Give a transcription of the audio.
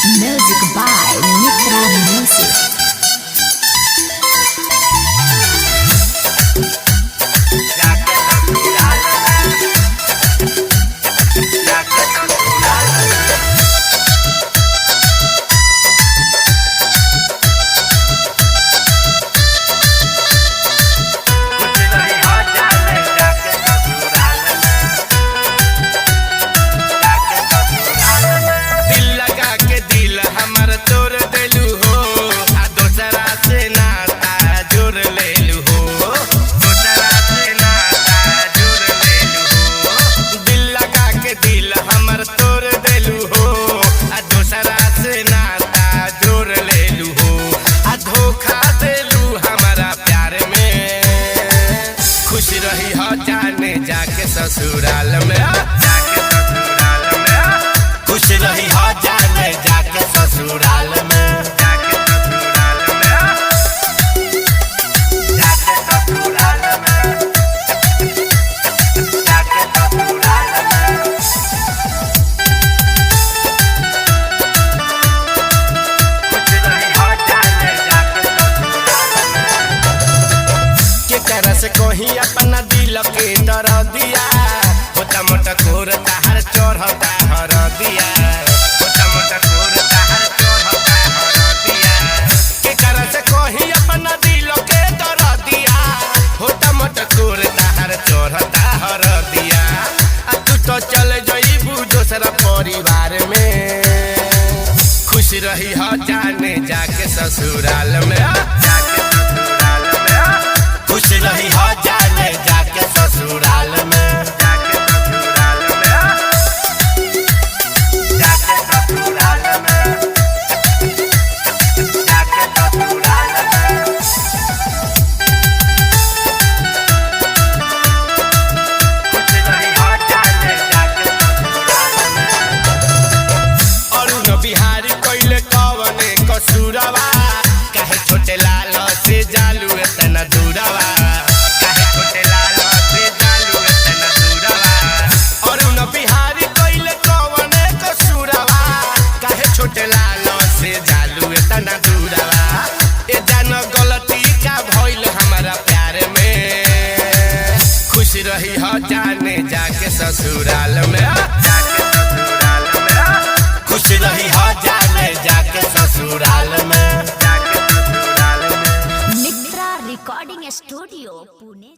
Music by Mitra Music. ससुराल में खुश रही हो जाने जाके ससुराल में जाके ससुराल में खुश रही हो जाने जाके के तरह से कोही अपना दिल के तरह दिया मोटा कोर ताहर चढ़ता हर दिया मोटा कोर ताहर चढ़ता हर दिया के करह से कोही अपना दिल के दर दिया मोटा कोर ताहर चढ़ता हर दिया आ तू तो चल जइबू दूसरा परिवार में खुश रही हो जाने जाके ससुराल में खुश रही हो जाने जाके ससुराल में कसूरवा काहे छोटे लाल से जालू इतना दूरवा काहे छोटे लाल से जालू इतना दूरवा और उन बिहारी कइले कवने कसूरवा काहे छोटे लाल से जालू इतना दूरवा ए जान गलती का भइल हमारा प्यार में खुश रही हो जाने जाके ससुराल में खुश रही हो जाने जाके ससुराल में Mitra Recording Studio, Pune।